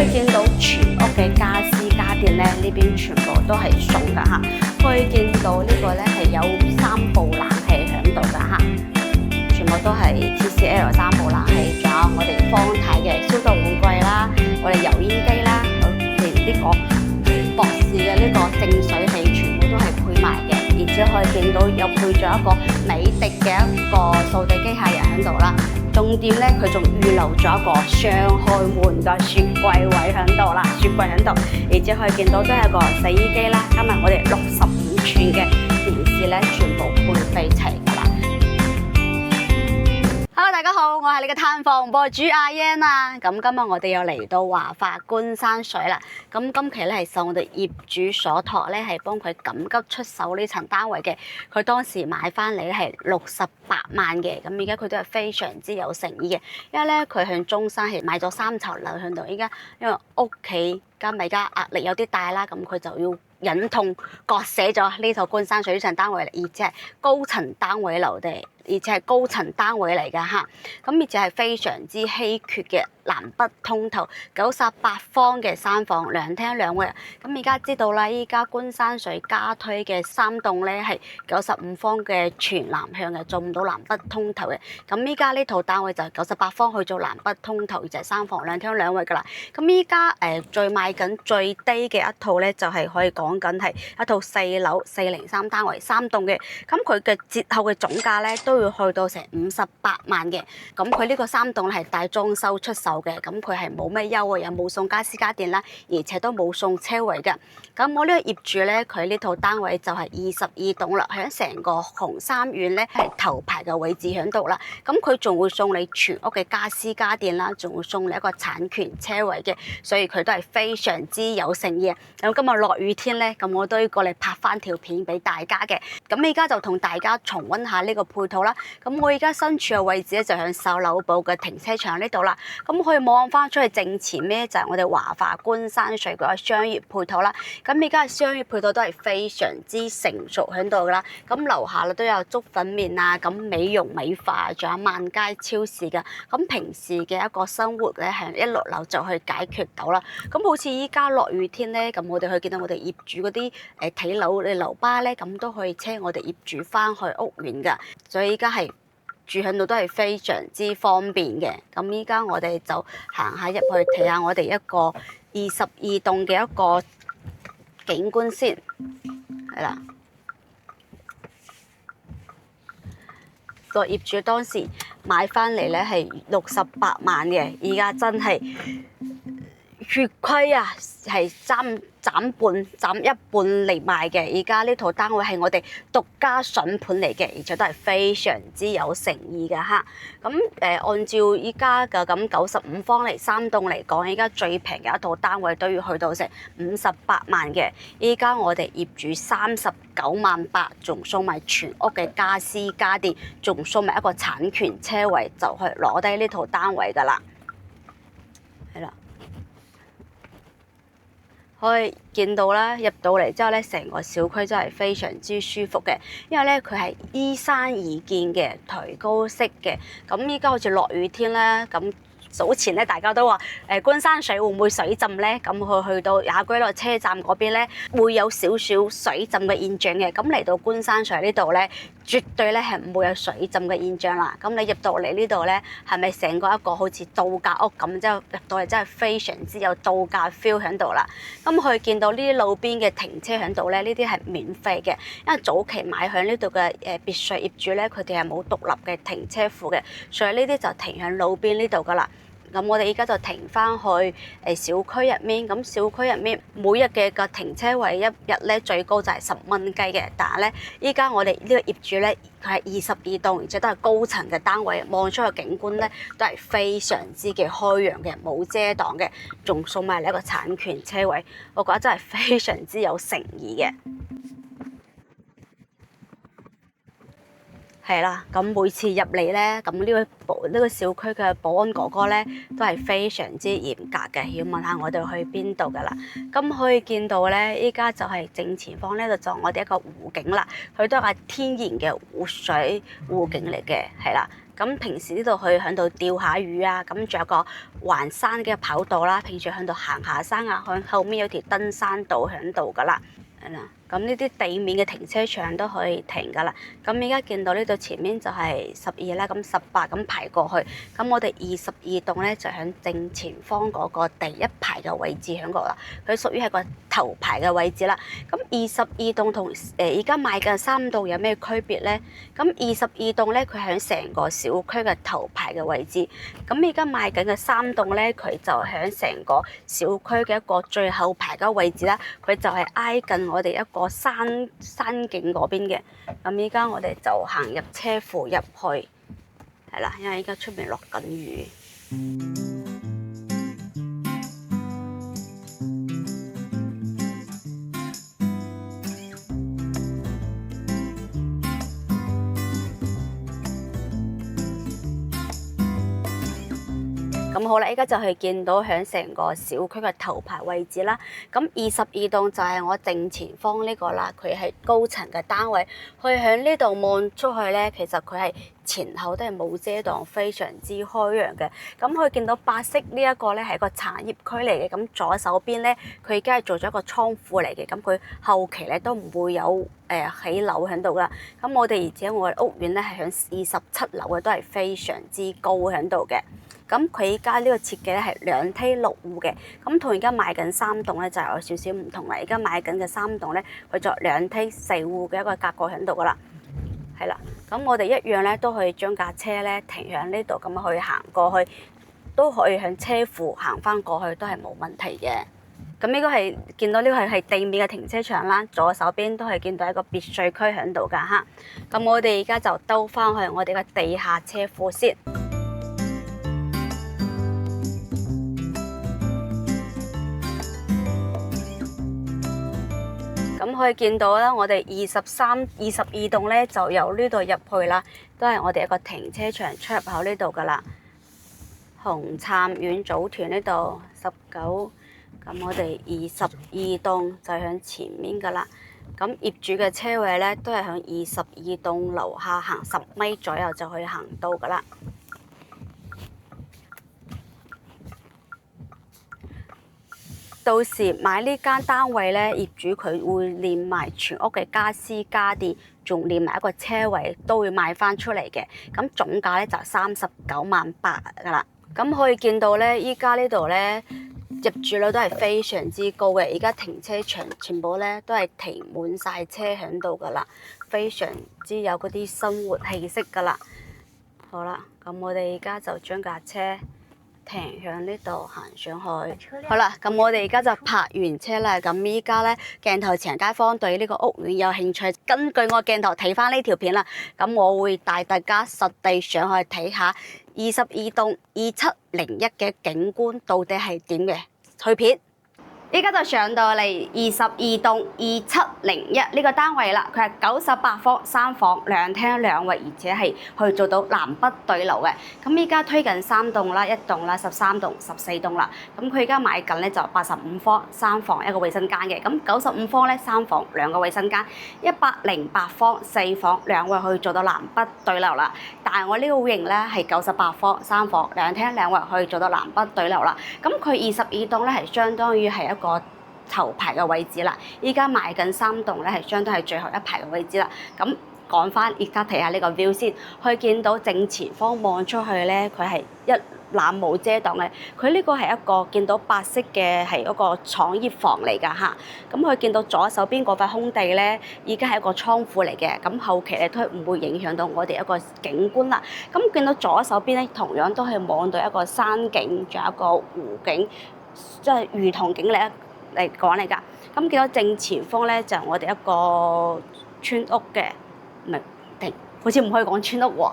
可以見到全屋嘅家私家電咧，呢邊全部都係送㗎嚇。可以見到呢個咧係有3部冷氣喺度㗎嚇，全部都係 TCL 3部冷氣，仲有我哋方太嘅消毒碗櫃啦，我哋油煙機啦，連呢個博士嘅呢個淨水器全部都係配埋嘅，而且可以見到又配咗一個美的嘅一個掃地機械人喺度啦。重點咧，佢仲預留咗一個雙開門嘅雪櫃位喺度啦，雪櫃喺度，而且可以見到都係個洗衣機啦。今日我哋65寸嘅電視咧，全部配備齊㗎啦。Hello， 大家好，我係你嘅探訪博主阿 Yan 啊。咁今日我哋又嚟到華發觀山水啦。咁今期咧係受我哋業主所託咧，係幫佢緊急出手呢層單位嘅。佢當時買翻嚟咧係68萬嘅，咁而家佢都係非常之有誠意嘅。因為咧佢向中山係買咗3層樓喺度，依家因為屋企加埋家壓力有啲大啦，咁佢就要忍痛割捨咗呢套觀山水呢層單位，而且係高層單位樓地，而且係高層單位嚟㗎嚇。咁而且係非常之稀缺嘅南北通透98方嘅3房2廳2衛。咁而家知道啦，依家觀山水加推嘅3棟咧係95方嘅全南向嘅，做唔到南北通透嘅。咁依家呢套單位就係98方去做南北通透，而就係3房2廳2衛㗎啦。咁依家最賣緊最低嘅一套咧，就係可以講緊係一套4樓403單位3棟嘅。咁佢嘅折後嘅總價咧都要去到成58萬嘅。咁佢呢個3棟係帶裝修出售嘅，咁佢係冇咩優惠，又冇送家私家電啦，而且都冇送車位嘅。咁我呢個業主咧，佢呢套單位就係22棟啦，喺成個紅山苑咧係頭排嘅位置喺度啦。咁佢仲會送你全屋嘅家私家電啦，仲會送你一個產權車位嘅，所以佢都係非常之有誠意。咁今日落雨天咧，咁我都要過嚟拍翻條片俾大家嘅。咁而家就同大家重溫下呢個配套啦。咁我而家身處嘅位置咧就喺秀樓埔嘅停車場呢度啦。咁可以望翻出去正前咧就係我哋華發觀山水嗰個商業配套啦。咁而家嘅商業配套都係非常之成熟喺度噶啦。咁樓下咧都有粥粉麵啊，咁美容美髮，仲有萬佳超市噶。咁平時嘅一個生活咧係一落樓就去解決到啦。咁好似依家落雨天咧，咁我哋去見到我哋業主嗰啲睇樓嘅樓巴咧，咁都可以車我哋業主翻去屋苑噶。所以依家係住喺度都係非常之方便嘅。咁依家我哋就行下入去睇下我哋一個22棟嘅一個景觀先，係啦。個業主當時買翻嚟咧係68萬嘅，而家真係血虧啊，係斬一半嚟賣嘅。而家呢套單位係我哋獨家筍盤嚟嘅，而且都係非常之有誠意嘅嚇。咁按照依家嘅咁95方嚟3棟嚟講，依家最平嘅一套單位都要去到成58萬嘅。依家我哋業主39萬8，仲送埋全屋嘅家私家電，仲送埋一個產權車位，就去攞低呢套單位㗎啦。係啦。可以見到啦，入到嚟之後咧，成個小區真係非常之舒服嘅，因為咧佢係依山而建嘅抬高式嘅。咁依家好似落雨天咧，咁早前咧大家都話觀山水會唔會水浸咧？咁佢去到雅居樂車站嗰邊咧，會有少少水浸嘅現象嘅。咁嚟到觀山水呢度咧，絕對咧係唔會有水浸嘅現象啦。咁你入到嚟呢度咧，係咪成個一個好似度假屋咁？之後入到嚟真係非常之有度假 feel 喺度啦。咁佢見到呢啲路邊嘅停車喺度咧，呢啲係免費嘅，因為早期買響呢度嘅別墅業主咧，佢哋係冇獨立嘅停車庫嘅，所以呢啲就停響路邊呢度噶啦。咁我哋而家就停翻去小區入面，咁小區入面每日嘅個停車位一日咧最高就係10蚊雞嘅，但係咧依家我哋呢個業主咧佢係22棟，而且都係高層嘅單位，望出去景觀咧都係非常之嘅開揚嘅，冇遮擋嘅，仲送埋你一個產權車位，我覺得真係非常之有誠意嘅。係啦，咁每次入嚟咧，咁呢個小區嘅保安哥哥咧，都係非常之嚴格嘅，要問下我哋去邊度噶啦。咁可以見到咧，依家就係正前方呢度就我哋一個湖景啦，佢都係天然嘅湖水湖景嚟嘅，係啦。咁平時呢度去喺度釣下魚啊，咁仲有個環山嘅跑道啦，平時喺度行下山啊，向後面有條登山道喺度噶啦。係啦，咁呢啲地面嘅停車場都可以停㗎啦。咁而家見到呢度前面就係12啦，咁18咁排過去。咁我哋22棟咧就喺正前方嗰個第一排嘅位置喺度啦。佢屬於係個頭排嘅位置啦。咁22棟同而家賣嘅3棟有咩區別咧？咁22棟咧佢喺成個小區嘅頭排嘅位置。咁而家賣緊嘅3棟咧，佢就喺成個小區嘅一個最後排嘅位置啦。佢就係挨近我哋一個山景嗰邊嘅。咁依家我哋就行入車庫入去，係啦，因為依家出面落緊雨。咁好啦，依家就係見到喺成個小區嘅頭排位置啦。咁22棟就係我正前方呢個啦，佢係高層嘅單位。佢喺呢度望出去咧，其實佢係前後都係冇遮擋，非常之開揚嘅。咁佢見到白色呢一個咧係個產業區嚟嘅。咁左手邊咧，佢而家係做咗一個倉庫嚟嘅。咁佢後期咧都唔會有起樓喺度噶。咁我哋而且我嘅屋苑咧係喺27樓嘅，都係非常之高喺度嘅。咁佢而家呢個設計咧係2梯6戶嘅，咁同而家賣緊3棟咧就有少少唔同啦。而家賣緊嘅3棟咧，佢就2梯4戶嘅一個格局喺度噶啦，係啦。咁我哋一樣咧都可以將架車咧停喺呢度，咁樣去行過去，都可以向車庫行翻過去，都係冇問題嘅。咁呢個係見到呢個係地面嘅停車場啦，左手邊都係見到一個別墅區喺度噶嚇。咁我哋而家就兜翻去我哋嘅地下車庫先。咁可以見到啦，我哋22棟咧就由呢度入去啦，都係我哋一個停車場出入口呢度噶啦。紅杉苑組團呢度19，咁我哋22棟就喺前面噶啦。咁業主嘅車位咧都係喺22棟樓下行10米左右就可以行到噶啦。到時買呢間單位咧，業主佢會連埋全屋嘅家私家電，仲連埋一個車位都會賣翻出嚟嘅。咁總價咧就39.8萬噶啦。咁可以見到咧，依家呢度咧入住率都係非常之高嘅。而家停車場全部咧都係停滿晒車喺度噶啦，非常之有嗰啲生活氣息噶啦。好啦，咁我哋而家就將架車停喺呢度行上去。好啦，咁我哋而家就泊完車啦。咁依家咧鏡頭前街坊對呢個屋苑有興趣，根據我鏡頭睇翻呢條片啦。咁我會帶大家實地上去睇下22棟2701嘅景觀到底係點嘅。去片。依家就上到嚟22棟2701呢個單位啦，佢係98方3房2廳2衛，而且係去做到南北對流嘅。咁依家推緊3棟啦，1棟啦、13棟、14棟啦。咁佢而家買緊咧就85方3房1個衛生間嘅。咁95方咧3房2個衛生間，108方4房2衛去做到南北對流啦。但係我呢個戶型咧係98方3房2廳2衛去做到南北對流啦。咁佢22棟咧係相當於係一個頭排嘅位置啦，依家賣緊3棟咧係相當係最後一排嘅位置啦。咁講翻，而家睇下呢個 view 先，可以見到正前方望出去咧，佢係一覽無遮擋嘅。佢呢個係一個見到白色嘅係一個廠業房嚟㗎嚇。咁佢見到左手邊嗰塊空地咧，已經係一個倉庫嚟嘅。咁後期咧都唔會影響到我哋一個景觀啦。咁見到左手邊咧，同樣都係望到一個山景，仲有一個湖景，即係魚塘景嚟講嚟㗎。咁見到正前方咧就係我哋一個村屋嘅，唔係定好似唔可以講村屋喎。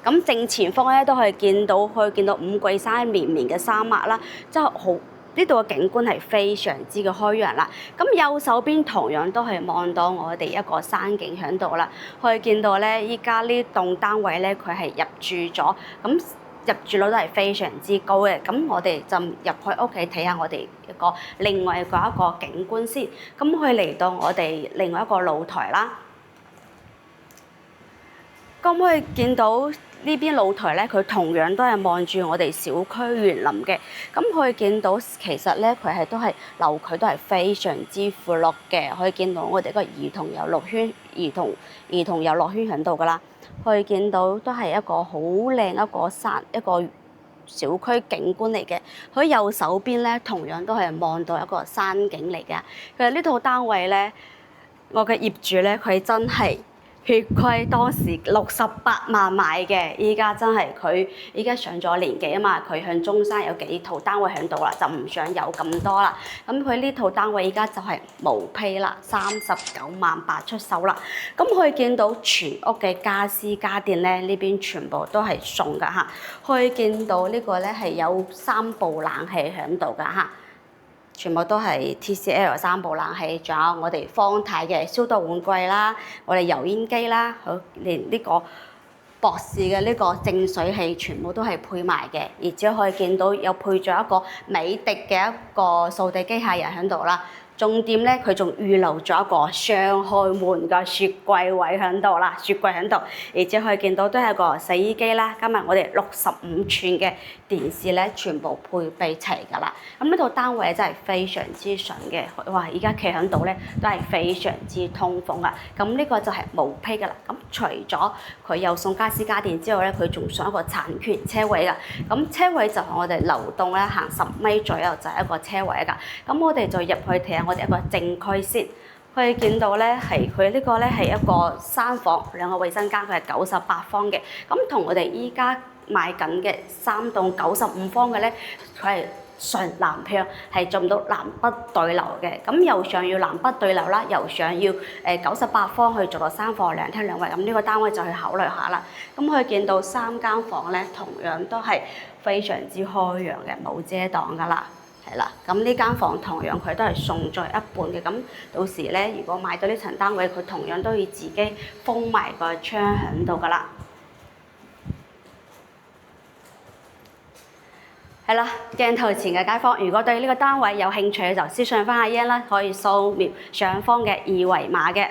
咁正前方咧都可以見到五桂山綿綿嘅山脈啦，即係好呢度嘅景觀係非常之嘅開揚啦。咁右手邊同樣都係望到我哋一個山景喺度啦，可以見到咧依家呢棟單位咧佢係入住咗，咁入住率都係非常之高嘅。咁我哋就入去屋企睇下我哋一個另外一個景觀先。咁佢嚟到我哋另外一個露台啦。咁可以見到呢邊露台咧，佢同樣都係望住我哋小區園林嘅。咁可以見到其實咧，佢都係樓距都係非常之闊落嘅。可以見到我哋個兒童遊樂圈、兒童遊樂圈喺度㗎啦。可以見到都係一個好靚一個小區景觀嚟嘅。佢右手邊咧，同樣都係望到一個山景嚟嘅。其實呢套單位咧，我嘅業主咧，佢真係〜血虧當時68萬買嘅，依家真係佢依家上咗年紀啊嘛，佢向中山有幾套單位喺度啦，就唔想有咁多啦。咁佢呢套單位依家就係無批啦，39萬8出手啦。咁可以見到全屋嘅家私家電咧，呢邊全部都係送㗎嚇。可以見到呢個咧係有3部冷氣喺度㗎嚇。全部都係 TCL 3部冷氣，仲有我哋方太嘅消毒碗櫃啦，我哋油煙機啦，好連呢個博士嘅呢個淨水器全部都係配埋嘅，而且可以見到有配咗一個美的嘅一個掃地機械人喺度啦。重點咧，佢仲預留咗一個雙開門嘅雪櫃位喺度啦，雪櫃喺度，而且可以見到都係個洗衣機啦。今日我哋65寸嘅電視咧，全部配備齊㗎啦。咁呢套單位真係非常之順嘅，哇！而家企喺度咧都係非常之通風啊。咁呢個就係無批㗎啦。咁除咗佢有送家私家電之外咧，佢仲送一個產權車位㗎。咁車位就係我哋流動咧行10米左右就係一個車位㗎。咁我哋就入去睇下我哋一個正區先。可以見到咧，佢呢個咧係一個3房2個衛生間，佢係98方嘅。咁同我哋依家買緊嘅3棟95方嘅咧，佢係純南向，係做唔到南北對流嘅。咁又想要南北對流啦，又想要98方去做到3房2廳2衛，咁呢個單位就去考慮下啦。咁可以見到3間房咧，同樣都係非常之開揚嘅，冇遮擋㗎啦。係啦，咁呢間房同樣佢都係送咗一半嘅，咁到時咧，如果買到呢層單位，佢同樣都要自己封埋個窗喺度㗎啦。係啦，鏡頭前嘅街坊，如果對呢個單位有興趣，就私信翻阿 Yan 啦，可以掃描上方嘅2維碼嘅。